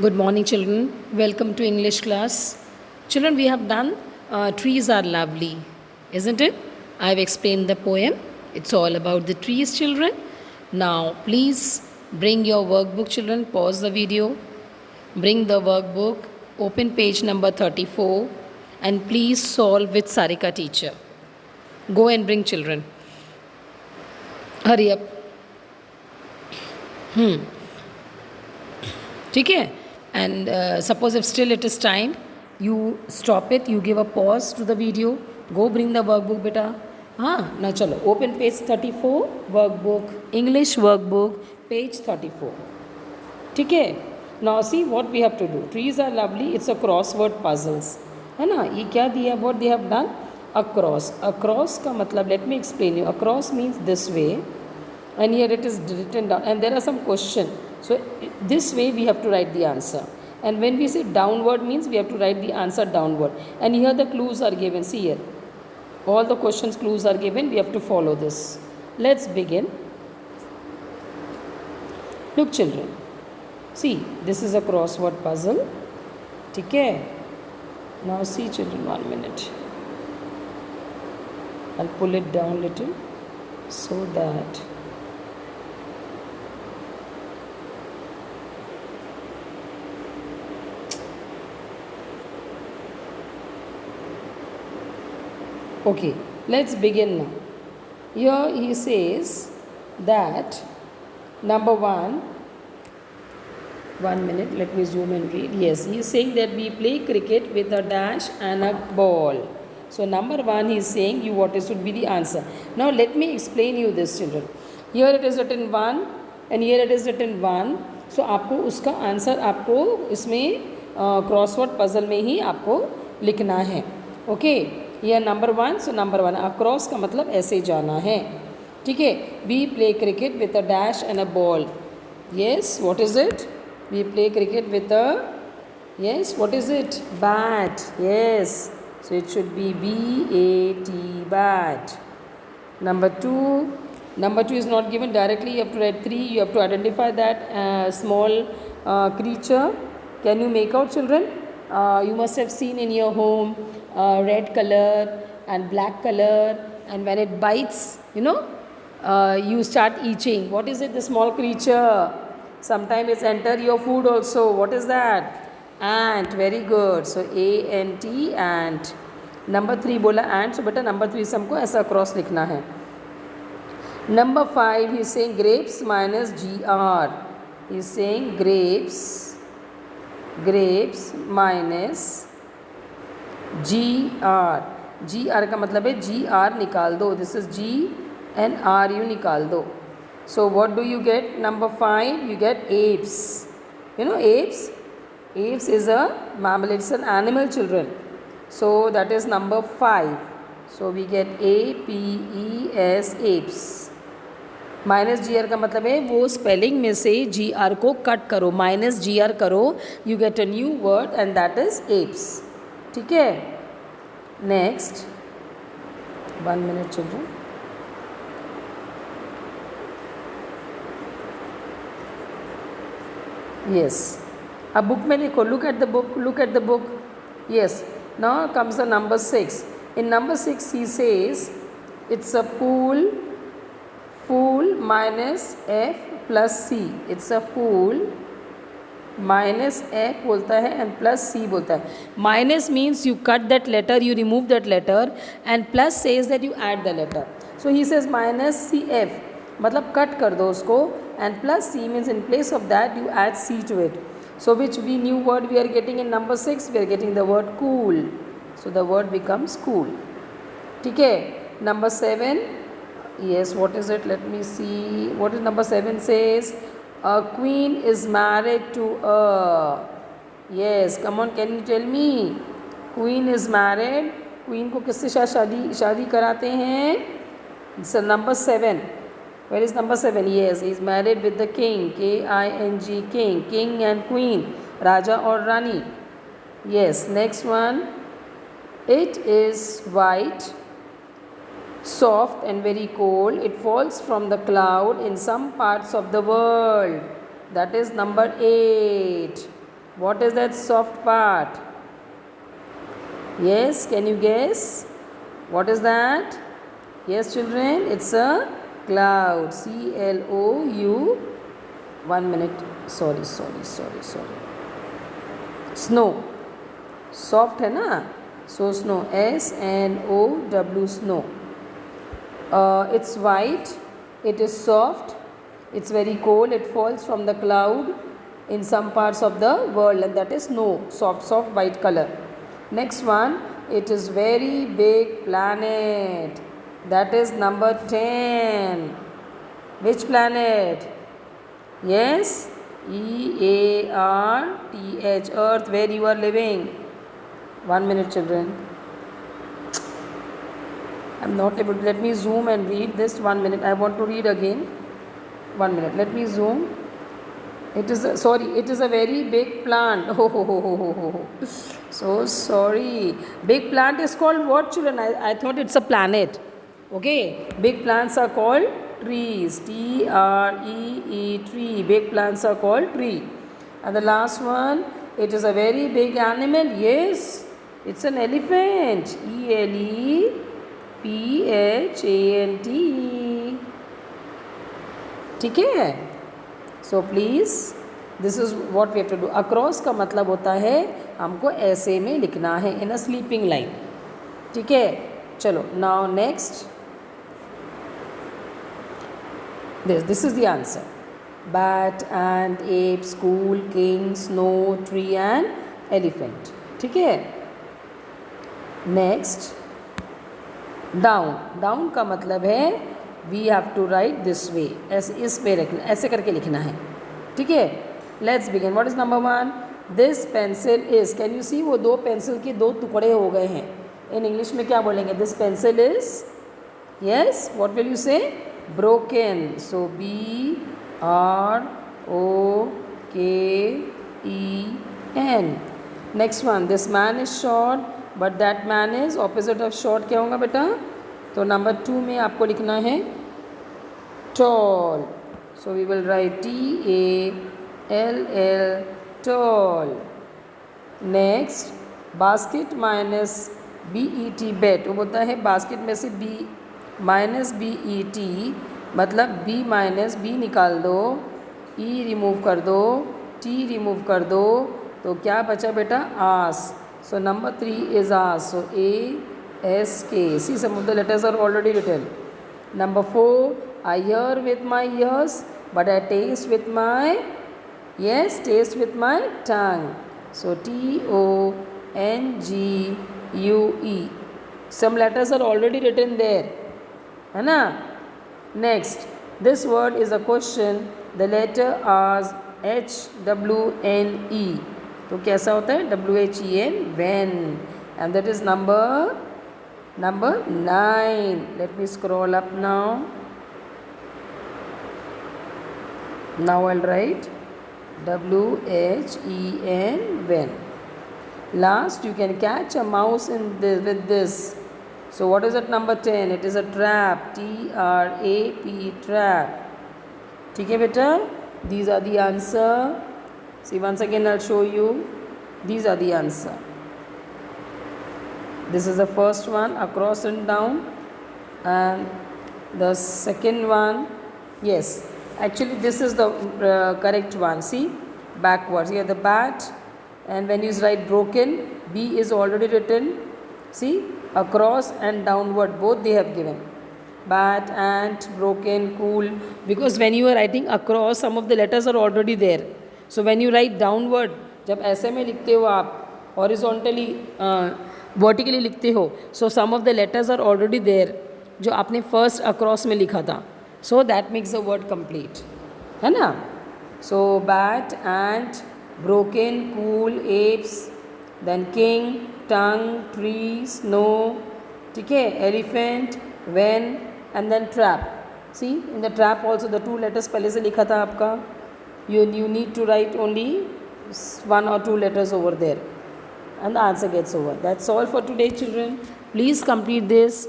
Good morning, children. Welcome to English class. Children, we have done trees are lovely, isn't it? I have explained the poem. It's all about the trees, children. Now, please bring your workbook, children. Pause the video. Bring the workbook. Open page number 34 and please solve with Sarika teacher. Go and bring children. Hurry up. ठीक है and suppose if still it is time you stop it you give a pause to the video go bring the workbook बेटा हाँ ना चलो open page 34 workbook English workbook page 34 ठीक है now see what we have to do trees are lovely it's a crossword puzzles है ना ये क्या दिया what they have done across का मतलब let me explain you across means this way and here it is written down and there are some question so this way we have to write the answer and when we say downward means we have to write the answer downward and here the clues are given see here all the questions clues are given we have to follow this let's begin look children see this is a crossword puzzle ठीक है now see children 1 minute I'll pull it down little so that okay, let's begin now. Here he says that number 1 minute, let me zoom and read. Yes, he is saying that we play cricket with a dash and a ball. So number 1 he is saying you what is should be the answer. Now let me explain you this children. Here it is written 1 and here it is written 1. So आपको उसका answer आपको इसमें crossword puzzle में ही आपको लिखना है okay यह number 1 so number 1 across का मतलब ऐसे जाना है ठीक है we play cricket with a dash and a ball yes what is it we play cricket with a yes what is it bat yes so it should be bat bat number 2 is not given directly you have to write 3 you have to identify that small creature can you make out children you must have seen in your home red color and black color and when it bites you start eating what is it the small creature sometimes it's enter your food also what is that ant very good so ant ant number 3 बोला ant so बेटा number 3 से हमको ऐसा cross लिखना है number 5 he is saying grapes minus gr he is saying grapes minus G R का मतलब है जी आर निकाल दो this is G and R you निकाल दो so what do you get number 5 you get apes you know apes is a mammal it's an animal children so that is number 5 so we get apes apes minus G R का मतलब है वो spelling में से G R को cut करो minus G R करो you get a new word and that is apes ठीक है नेक्स्ट 1 मिनट चिल्ड्रन yes अब बुक में देखो look at the book yes now comes the number 6 in number 6 he says it's a pool minus f plus c it's a pool minus f बोलता है and plus c बोलता है minus means you cut that letter you remove that letter and plus says that you add the letter so he says minus cf मतलब cut कर दो उसको and plus c means in place of that you add c to it so which we new word we are getting in number 6 we are getting the word cool so the word becomes cool ठीक है number 7 yes what is it let me see what is number 7 says a queen is married to a yes come on can you tell me queen is married queen को किससे शादी कराते हैं so number 7 where is number 7 yes he is married with the king king king and queen raja or rani yes next one it is white soft and very cold. It falls from the cloud in some parts of the world. That is number 8. What is that soft part? Yes, can you guess? What is that? Yes, children, it's a cloud. CLOU. 1 minute. Sorry. Snow. Soft है ना? So snow. SNOW. Snow. It's white. It is soft. It's very cold. It falls from the cloud in some parts of the world, and that is snow. Soft white color. Next one, it is very big planet. That is number 10. Which planet? Yes, EARTH, Earth, where you are living. 1 minute, children. I'm not able to. Let me zoom and read this. 1 minute. I want to read again. 1 minute. Let me zoom. It is a very big plant. So sorry. Big plant is called what, children? I thought it's a planet. Okay. Big plants are called trees. TREE, tree. Big plants are called tree. And the last one, it is a very big animal. Yes, it's an elephant. ELEPHANT. ठीक है? So please this is what we have to do. Across का मतलब होता है हमको ऐसे में लिखना है इन अ स्लीपिंग लाइन. ठीक है, चलो now next. This is the answer. Bat and ape, school, king, snow, tree and elephant. ठीक है. Next, down. डाउन का मतलब है we have to write this way. ऐसे इस पे रखना, ऐसे करके लिखना है. ठीक है. Let's begin. What is number 1? This pencil is. Can you see वो दो पेंसिल के दो टुकड़े हो गए हैं. इन इंग्लिश में क्या बोलेंगे? This pencil is. Yes, what will you say? Broken. So BROKEN. Next one, this man is short but that man is opposite of short. क्या होगा बेटा? तो नंबर 2 में आपको लिखना है tall. So we will write TALL, tall. Next, basket minus BET, bet. वो बोलता है बास्केट में से B माइनस BET, मतलब B माइनस B निकाल दो, E रिमूव कर दो, T रिमूव कर दो, तो क्या बचा बेटा? आस. So number 3 is us. So ASK. See, some of the letters are already written. Number 4, I hear with my ears, but I taste with my, yes, taste with my tongue. So TONGUE. Some letters are already written there. है ना? Next, this word is a question. The letter is HWNE. तो कैसा होता है? WHEN, when. And that is number 9. Let me scroll up now. Now I'll write WHEN, when. Last, you can catch a mouse with this. So what is at number 10? It is a trap. TRAP, trap. ठीक है बेटा? These are the answer. See, once again I'll show you. These are the answer. This is the first one, across and down. And the second one, yes, actually this is the correct one. See, backwards. Here the bat, and when you write broken, B is already written. See, across and downward, both they have given. Bat, ant, broken, cool. Because when you are writing across, some of the letters are already there. So when you write downward, जब ऐसे में लिखते हो आप, horizontally, vertically लिखते हो, so some of the letters are already there जो आपने फर्स्ट अक्रॉस में लिखा था. So that makes the word complete, है ना? So bat, ant, broken, cool, apes, then king, tongue, tree, snow. ठीक है. Elephant, van, and then trap. See, in the trap also the 2 letters पहले से लिखा था आपका. You need to write only 1 or 2 letters over there. And the answer gets over. That's all for today, children. Please complete this.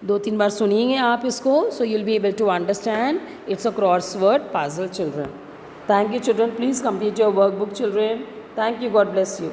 2-3 बार सुनिएंगे आप इसको, so you'll be able to understand. It's a crossword puzzle, children. Thank you, children. Please complete your workbook, children. Thank you. God bless you.